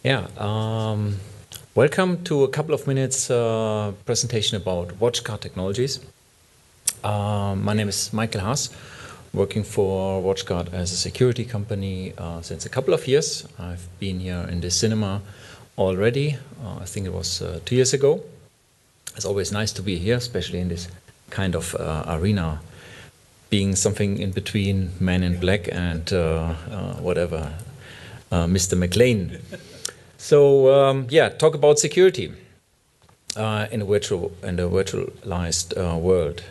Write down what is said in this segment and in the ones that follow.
Yeah, welcome to a couple of minutes presentation about WatchGuard technologies. My name is Michael Haas, working for WatchGuard as a security company since a couple of years. I've been here in this cinema already. I think it was 2 years ago. It's always nice to be here, especially in this kind of arena, being something in between Man in Black and whatever, Mr. McLean. So yeah, talk about security in a virtualized world.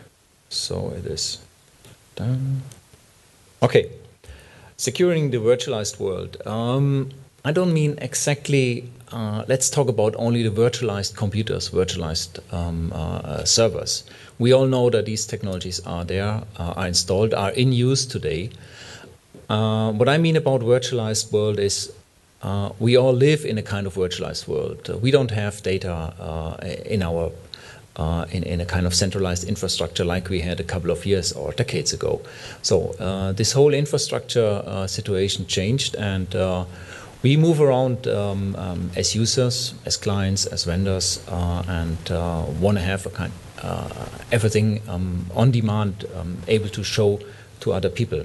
So it is done. Okay, securing the virtualized world. I don't mean exactly. Let's talk about only the virtualized computers, virtualized servers. We all know that these technologies are there, are installed, are in use today. What I mean about virtualized world is we all live in a kind of virtualized world. We don't have data in our in a kind of centralized infrastructure like we had a couple of years or decades ago. So this whole infrastructure situation changed, and we move around as users, as clients, as vendors, and want to have a kind everything on demand, able to show to other people.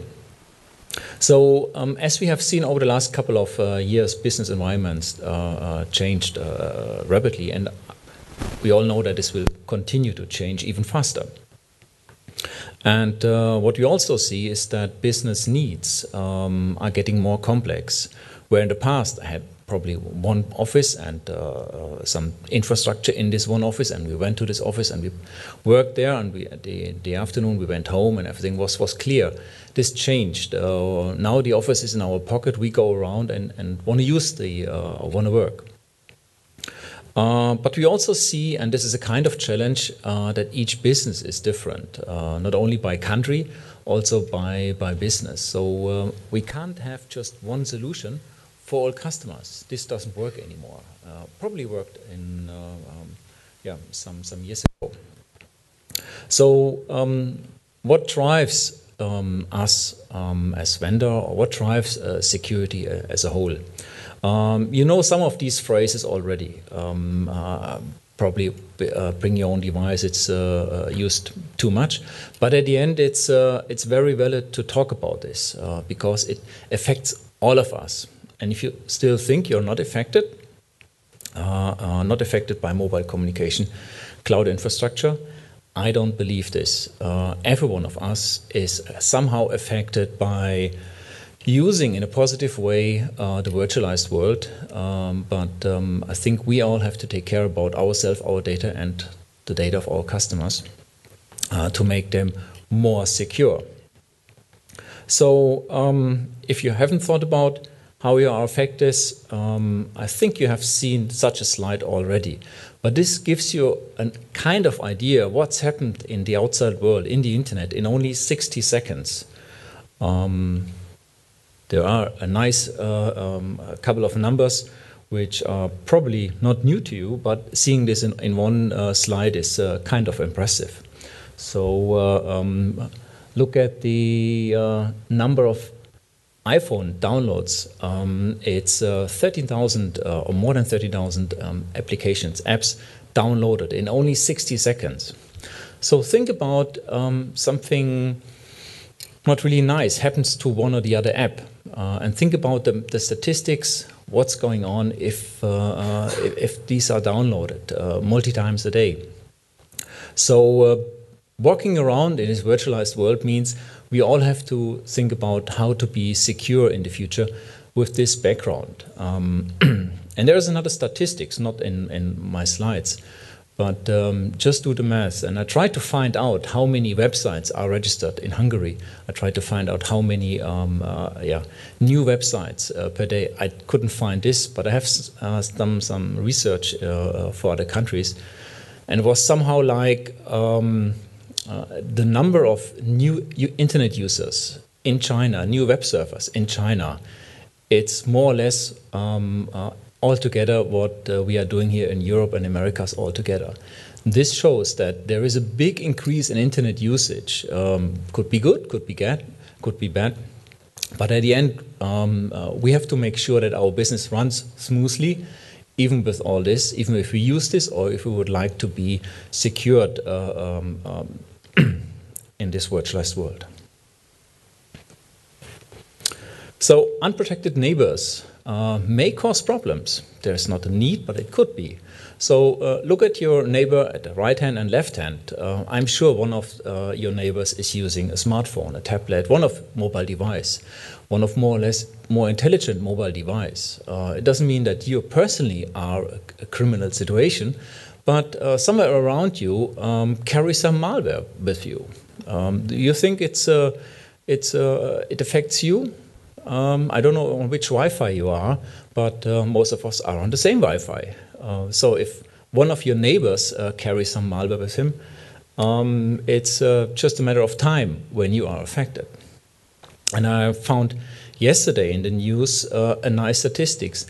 So as we have seen over the last couple of years, business environments changed rapidly, and we all know that this will continue to change even faster. And what we also see is that business needs are getting more complex. Where in the past I had probably one office and some infrastructure in this one office, and we went to this office and we worked there, and the afternoon we went home and everything was clear. This changed. Now the office is in our pocket. We go around and want to use want to work. But we also see, and this is a kind of challenge, that each business is different, not only by country, also by business. So we can't have just one solution for all customers. This doesn't work anymore. Probably worked in some years ago. So what drives us as vendor, or what drives security as a whole? You know some of these phrases already. Probably bring your own device. It's used too much, but at the end, it's very valid to talk about this because it affects all of us. And if you still think you're not affected by mobile communication, cloud infrastructure, I don't believe this. Every one of us is somehow affected by using in a positive way the virtualized world, but I think we all have to take care about ourselves, our data, and the data of our customers to make them more secure. So if you haven't thought about how you are affected, I think you have seen such a slide already. But this gives you a kind of idea what's happened in the outside world, in the internet, in only 60 seconds. There are a nice couple of numbers which are probably not new to you, but seeing this in one slide is kind of impressive. So look at the number of iPhone downloads. It's 13,000 or more than 30,000 applications, apps downloaded in only 60 seconds. So think about something not really nice happens to one or the other app, and think about the statistics. What's going on if these are downloaded multi times a day? So walking around in this virtualized world means we all have to think about how to be secure in the future with this background. And there is another statistics, not in my slides, but just do the math. And I tried to find out how many websites are registered in Hungary. I tried to find out how many new websites per day. I couldn't find this, but I have done some research for other countries. And it was somehow like the number of new internet users in China, new web servers in China, it's more or less altogether what we are doing here in Europe and Americas altogether. This shows that there is a big increase in internet usage. Could be good, could be bad. But at the end, we have to make sure that our business runs smoothly, even with all this, even if we use this or if we would like to be secured in this virtualized world. So unprotected neighbors may cause problems. There's not a need, but it could be. So look at your neighbor at the right hand and left hand. I'm sure one of your neighbors is using a smartphone, a tablet, one of mobile device, one of more or less more intelligent mobile device. It doesn't mean that you personally are a criminal situation, but somewhere around you carry some malware with you. Do you think it affects you? I don't know on which Wi-Fi you are, but most of us are on the same Wi-Fi. So if one of your neighbors carries some malware with him, it's just a matter of time when you are affected. And I found yesterday in the news a nice statistics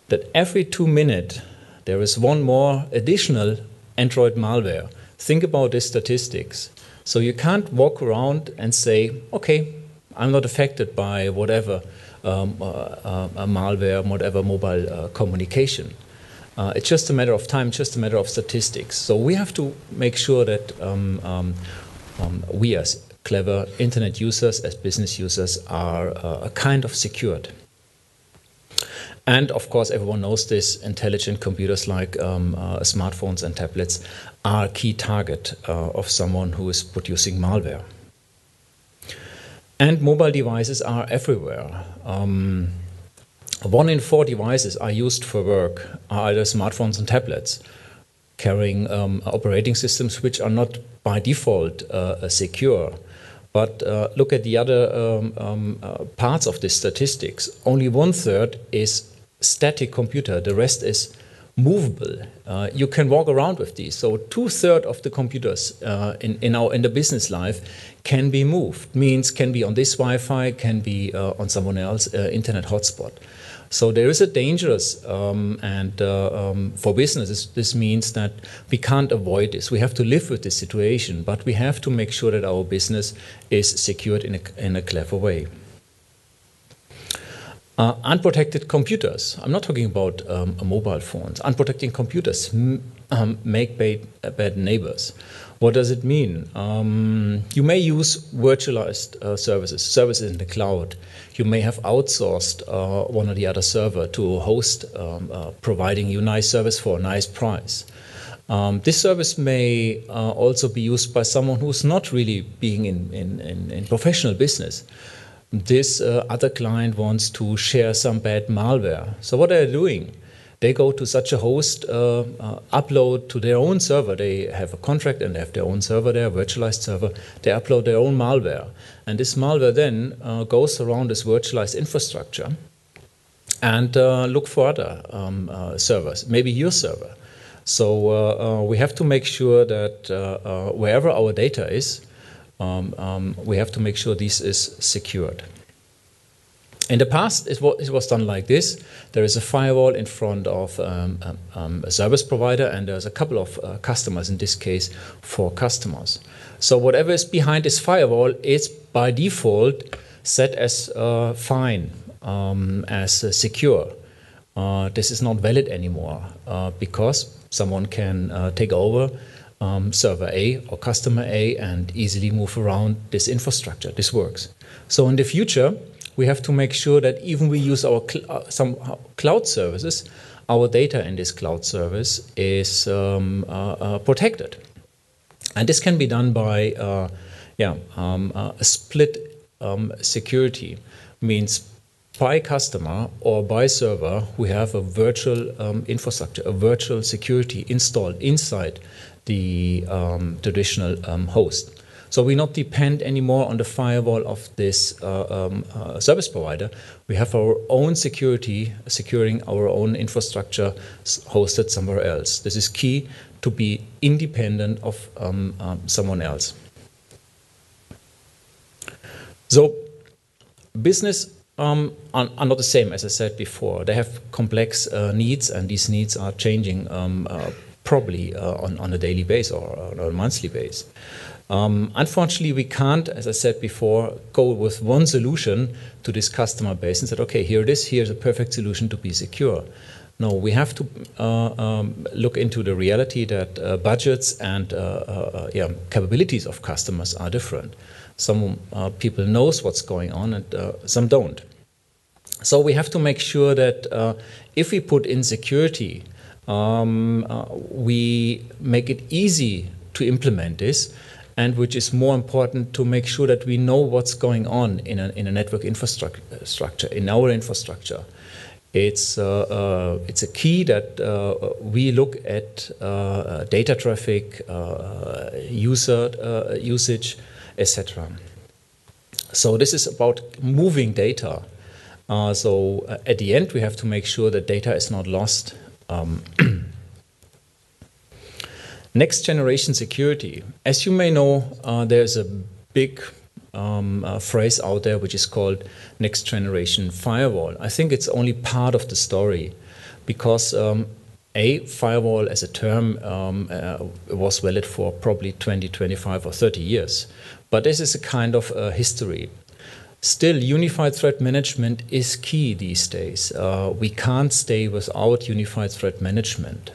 that every 2 minutes there is one more additional Android malware. Think about these statistics. So you can't walk around and say, okay, I'm not affected by whatever malware, whatever mobile communication. It's just a matter of time, just a matter of statistics. So we have to make sure that we as clever internet users, as business users, are a kind of secured. And of course, everyone knows this, intelligent computers like smartphones and tablets are a key target of someone who is producing malware. And mobile devices are everywhere. 1 in 4 devices are used for work, are either smartphones and tablets, carrying operating systems which are not by default secure. But look at the other parts of the statistics. Only 1/3 is static computer, the rest is movable. You can walk around with these. So 2/3 of the computers in the business life can be moved. Means can be on this Wi-Fi, can be on someone else's internet hotspot. So there is a dangerous, for businesses, this means that we can't avoid this. We have to live with this situation, but we have to make sure that our business is secured in a clever way. Unprotected computers. I'm not talking about mobile phones. Unprotected computers make bad neighbors. What does it mean? You may use virtualized services in the cloud. You may have outsourced one or the other server to host, providing you nice service for a nice price. This service may also be used by someone who's not really being in professional business. This other client wants to share some bad malware. So what are they doing? They go to such a host, upload to their own server. They have a contract and they have their own server there, virtualized server. They upload their own malware. And this malware then goes around this virtualized infrastructure and look for other servers, maybe your server. So we have to make sure that wherever our data is, we have to make sure this is secured. In the past, it was done like this. There is a firewall in front of a service provider, and there's a couple of customers, in this case, 4 customers. So whatever is behind this firewall is by default set as fine, as secure. This is not valid anymore because someone can take over server A or customer A and easily move around this infrastructure. This works. So in the future, we have to make sure that even we use our some cloud services, our data in this cloud service is protected. And this can be done by a split security. Means by customer or by server, we have a virtual infrastructure, a virtual security installed inside the traditional host. So we not depend anymore on the firewall of this service provider. We have our own security, securing our own infrastructure hosted somewhere else. This is key to be independent of someone else. So business are not the same, as I said before. They have complex needs, and these needs are changing probably on a daily basis or on a monthly basis. Unfortunately, we can't, as I said before, go with one solution to this customer base and say, okay, here it is, here's a perfect solution to be secure. No, we have to look into the reality that budgets and capabilities of customers are different. Some people knows what's going on and some don't. So we have to make sure that if we put in security, we make it easy to implement this, and which is more important, to make sure that we know what's going on in a network infrastructure, in our infrastructure. It's a key that we look at data traffic, user usage, etc. So this is about moving data. So at the end, we have to make sure that data is not lost. Next generation security. As you may know, there's a big phrase out there which is called next generation firewall. I think it's only part of the story, because firewall as a term was valid for probably 20, 25 or 30 years. But this is a kind of history. Still, unified threat management is key these days. We can't stay without unified threat management.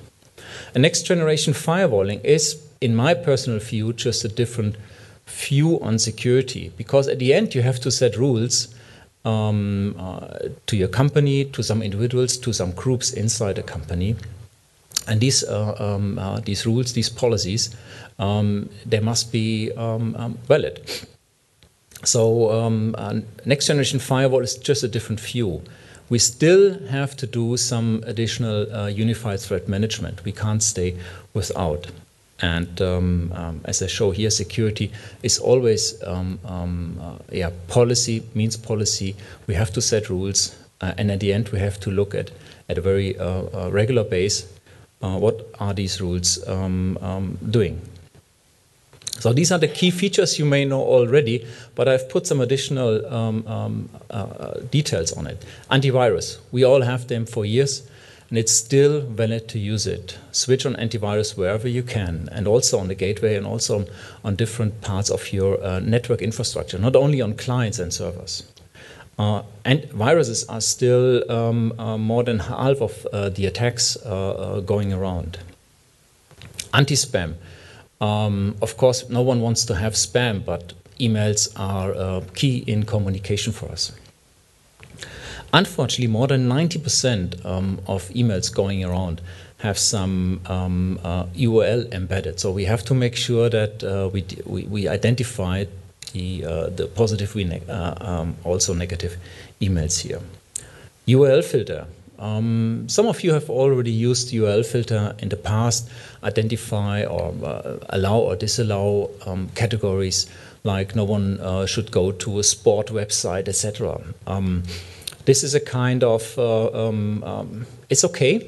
A next generation firewalling is, in my personal view, just a different view on security, because at the end you have to set rules to your company, to some individuals, to some groups inside a company, and these rules, these policies, they must be valid. So next generation firewall is just a different view. We still have to do some additional unified threat management. We can't stay without. And as I show here, security is always policy means policy. We have to set rules, and at the end we have to look at a very regular base what are these rules doing. So these are the key features you may know already, but I've put some additional details on it. Antivirus, we all have them for years, and it's still valid to use it. Switch on antivirus wherever you can, and also on the gateway, and also on different parts of your network infrastructure, not only on clients and servers. And viruses are still more than half of the attacks going around. Anti-spam. Of course, no one wants to have spam, but emails are key in communication for us. Unfortunately, more than 90% of emails going around have some URL embedded. So we have to make sure that we identify the positive, also negative emails here. URL filter. Some of you have already used URL filter in the past, identify or allow or disallow categories like no one should go to a sport website, etc. This is a kind of, it's okay.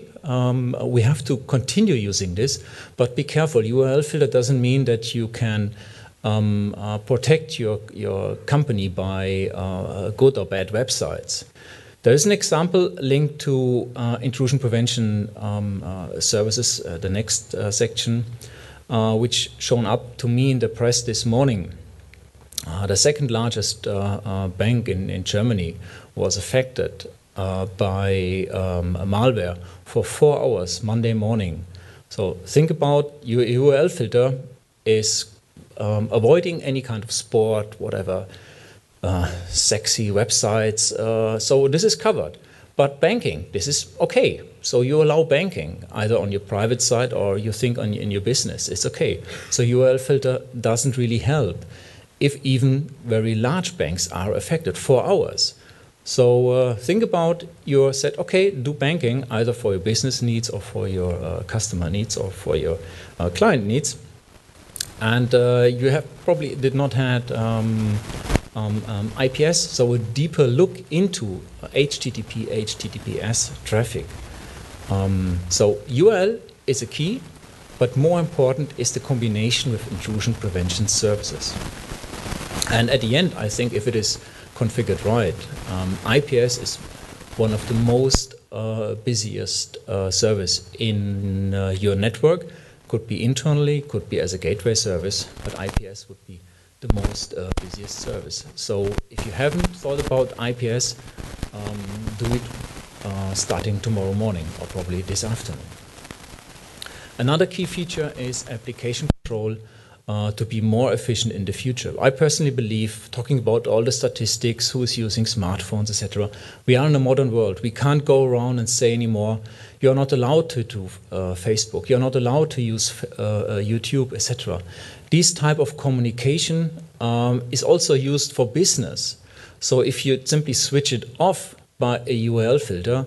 We have to continue using this, but be careful. URL filter doesn't mean that you can protect your company by good or bad websites. There is an example linked to intrusion prevention services, the next section, which shown up to me in the press this morning. The second largest bank in Germany was affected by a malware for 4 hours Monday morning. So think about your URL filter is avoiding any kind of sport, whatever, sexy websites. So this is covered. But banking, this is okay. So you allow banking either on your private side or you think in your business. It's okay. So URL filter doesn't really help if even very large banks are affected 4 hours. So think about your set, okay, do banking either for your business needs or for your customer needs or for your client needs. And you have probably did not had IPS, so a deeper look into HTTP, HTTPS traffic. So URL is a key, but more important is the combination with intrusion prevention services. And at the end, I think if it is configured right, IPS is one of the most busiest service in your network. Could be internally, could be as a gateway service, but IPS would be the most busiest service. So if you haven't thought about IPS, do it starting tomorrow morning or probably this afternoon. Another key feature is application control to be more efficient in the future. I personally believe, talking about all the statistics, who is using smartphones, etc., we are in a modern world. We can't go around and say anymore, you're not allowed to do Facebook, you're not allowed to use YouTube, etc. This type of communication is also used for business. So if you simply switch it off by a URL filter,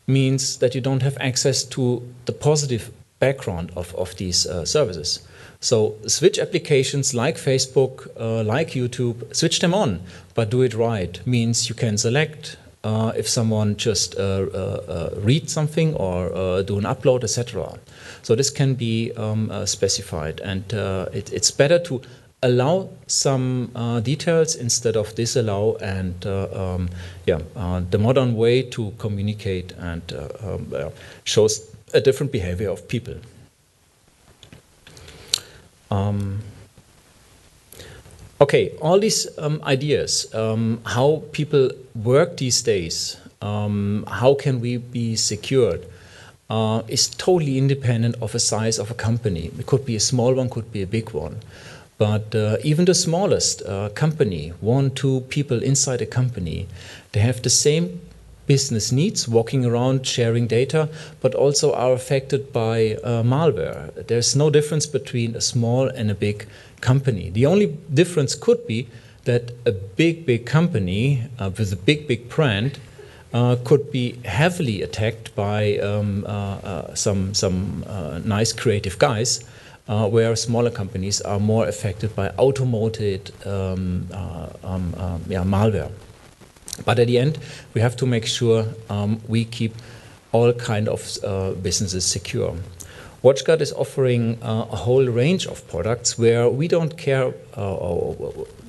means that you don't have access to the positive background of these services. So switch applications like Facebook, like YouTube, switch them on, but do it right. Means you can select if someone just reads something or do an upload, etc. So this can be specified, and it's better to allow some details instead of disallow, and the modern way to communicate and shows a different behavior of people. Okay, all these ideas, how people work these days, how can we be secured, is totally independent of the size of a company. It could be a small one, could be a big one. But even the smallest company, 1, 2 people inside a company, they have the same business needs, walking around, sharing data, but also are affected by malware. There's no difference between a small and a big company. The only difference could be that a big company with a big brand could be heavily attacked by some nice creative guys, where smaller companies are more affected by automated malware. But at the end, we have to make sure we keep all kind of businesses secure. WatchGuard is offering a whole range of products where we don't care,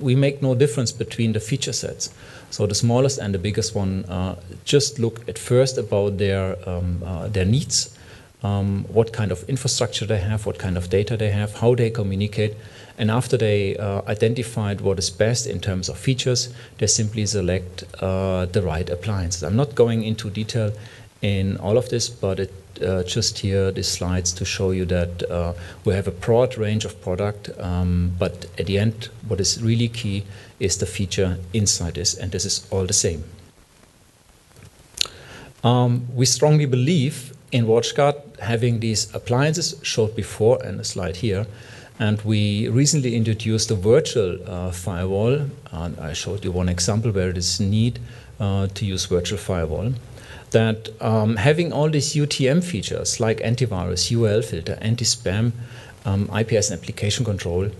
we make no difference between the feature sets. So the smallest and the biggest one just look at first about their needs, what kind of infrastructure they have, what kind of data they have, how they communicate. And after they identified what is best in terms of features, they simply select the right appliances. I'm not going into detail in all of this, but just here, these slides to show you that we have a broad range of product, but at the end, what is really key is the feature inside this, and this is all the same. We strongly believe in WatchGuard having these appliances showed before, and a slide here. And we recently introduced a virtual firewall. And I showed you one example where it is neat to use virtual firewall. That having all these UTM features like antivirus, URL filter, anti-spam, IPS and application control,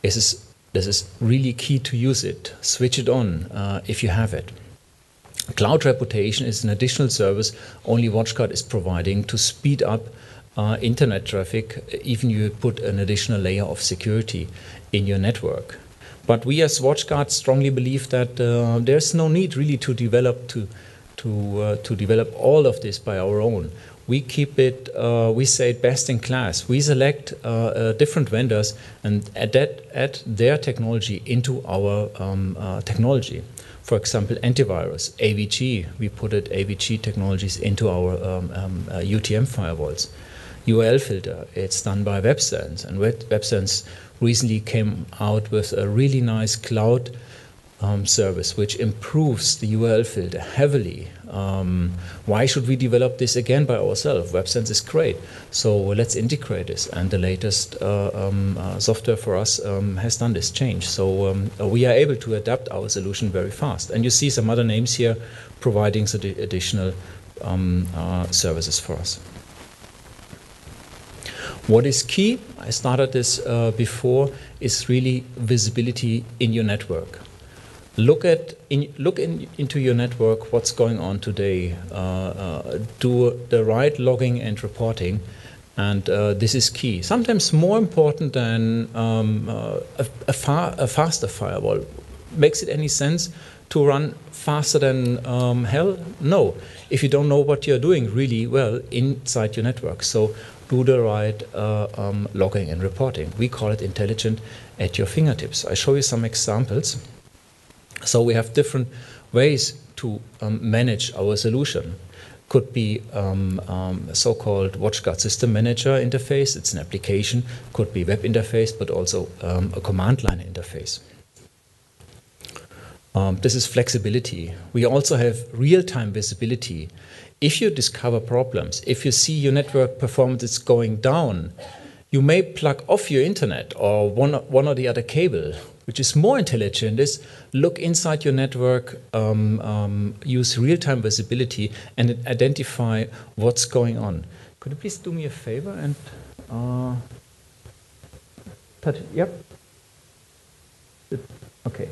this is really key to use it. Switch it on if you have it. Cloud reputation is an additional service only WatchGuard is providing to speed up internet traffic, even you put an additional layer of security in your network. But we as WatchGuard strongly believe that there's no need really to develop to develop all of this by our own. We keep it, we say it best in class. We select different vendors and add their technology into our technology. For example, antivirus, AVG, we put AVG technologies into our UTM firewalls. URL filter, it's done by WebSense, and WebSense recently came out with a really nice cloud service which improves the URL filter heavily. Why should we develop this again by ourselves? WebSense is great, so let's integrate this, and the latest software for us has done this change. So we are able to adapt our solution very fast, and you see some other names here providing additional services for us. What is key, I started this before, is really visibility in your network. Look into your network, what's going on today. Do the right logging and reporting, and this is key. Sometimes more important than a faster firewall. Makes it any sense to run faster than hell? No. If you don't know what you're doing really well inside your network. So do the right logging and reporting. We call it intelligent at your fingertips. I show you some examples. So we have different ways to manage our solution. Could be so-called WatchGuard System Manager interface. It's an application. Could be web interface, but also a command line interface. This is flexibility. We also have real-time visibility. If you discover problems, if you see your network performance is going down, you may plug off your internet or one or the other cable. Which is more intelligent is look inside your network, use real-time visibility, and identify what's going on. Could you please do me a favor and touch it? Yep. Okay.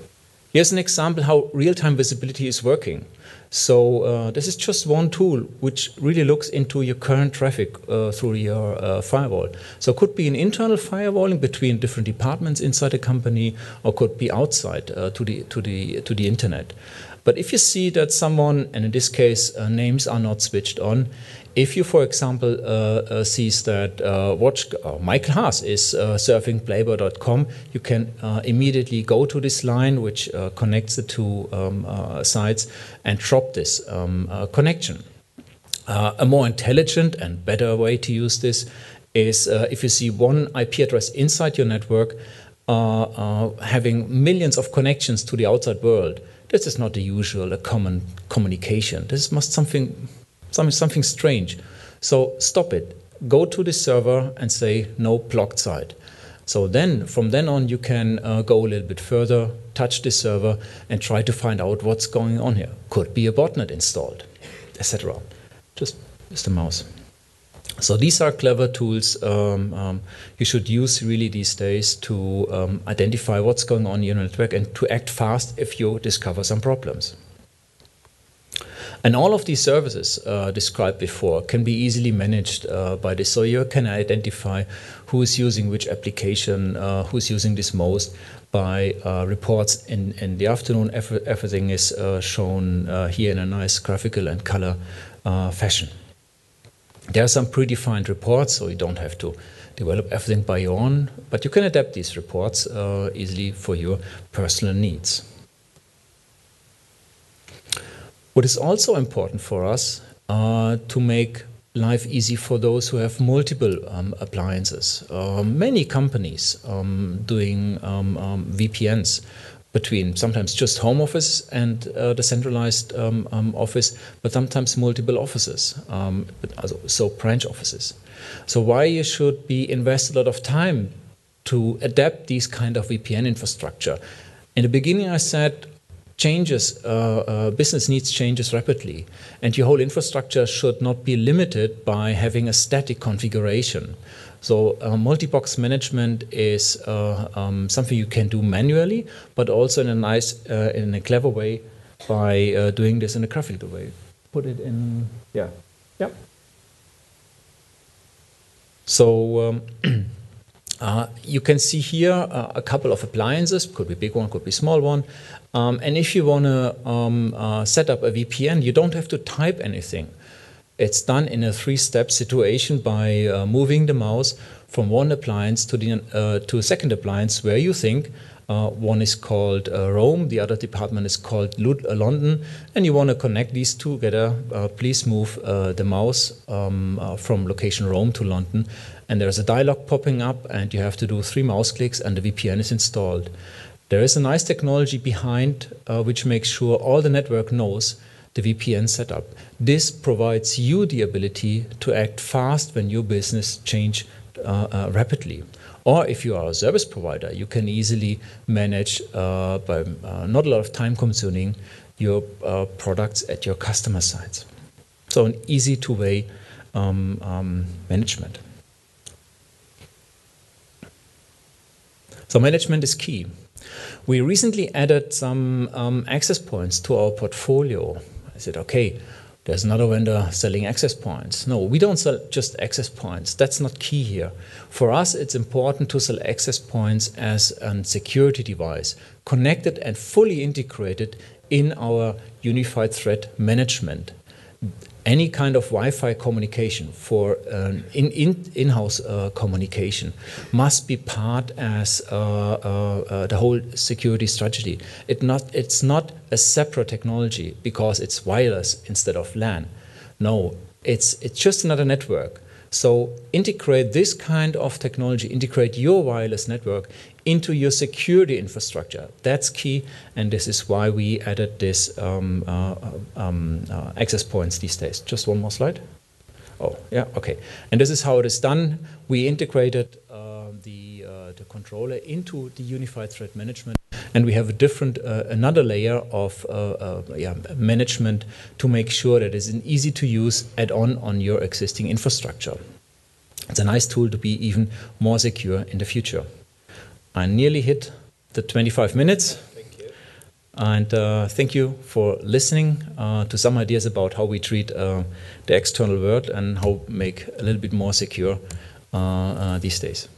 Here's an example how real-time visibility is working. So this is just one tool which really looks into your current traffic through your firewall. So it could be an internal firewalling between different departments inside a company, or could be outside to the internet. But if you see that someone, and in this case names are not switched on, if you, for example, sees that Michael Haas is surfing playboy.com, you can immediately go to this line which connects the two sites and drop this connection. A more intelligent and better way to use this is if you see one IP address inside your network having millions of connections to the outside world. This is not the usual, a common communication. This must something strange. So stop it. Go to the server and say no blocked site. So then, from then on, you can go a little bit further, touch the server, and try to find out what's going on here. Could be a botnet installed, etc. Just the mouse. So these are clever tools you should use really these days to identify what's going on in your network and to act fast if you discover some problems. And all of these services described before can be easily managed by this. So you can identify who is using which application, who's using this most by reports in the afternoon. Everything is shown here in a nice graphical and color fashion. There are some predefined reports, so you don't have to develop everything by your own, but you can adapt these reports easily for your personal needs. What is also important for us to make life easy for those who have multiple appliances. Many companies doing VPNs between sometimes just home office and the centralized office, but sometimes multiple offices, so branch offices. So why you should invest a lot of time to adapt these kind of VPN infrastructure? In the beginning I said business needs changes rapidly, and your whole infrastructure should not be limited by having a static configuration. So multi-box management is something you can do manually, but also in a clever way by doing this in a graphical way. Put it in, yeah. So you can see here a couple of appliances, could be big one, could be small one. And if you want to set up a VPN, you don't have to type anything. It's done in a three-step situation by moving the mouse from one appliance to a second appliance where you think one is called Rome, the other department is called London, and you want to connect these two together. Please move the mouse from location Rome to London, and there's a dialog popping up, and you have to do 3 mouse clicks, and the VPN is installed. There is a nice technology behind which makes sure all the network knows the VPN setup. This provides you the ability to act fast when your business change rapidly. Or if you are a service provider, you can easily manage by not a lot of time consuming your products at your customer sites. So an easy two-way management. So management is key. We recently added some access points to our portfolio. I said, okay, there's another vendor selling access points. No, we don't sell just access points. That's not key here. For us, it's important to sell access points as a security device, connected and fully integrated in our unified threat management. Any kind of Wi-Fi communication for in-house communication must be part as the whole security strategy. It's not a separate technology because it's wireless instead of LAN. No, it's just another network. So integrate this kind of technology, integrate your wireless network into your security infrastructure. That's key, and this is why we added this access points these days. Just one more slide. Oh, yeah, okay. And this is how it is done. We integrated the controller into the unified threat management, and we have a different, another layer of management to make sure that it's an easy-to-use add-on on your existing infrastructure. It's a nice tool to be even more secure in the future. I nearly hit the 25 minutes. Thank you. And thank you for listening to some ideas about how we treat the external world and how make a little bit more secure these days.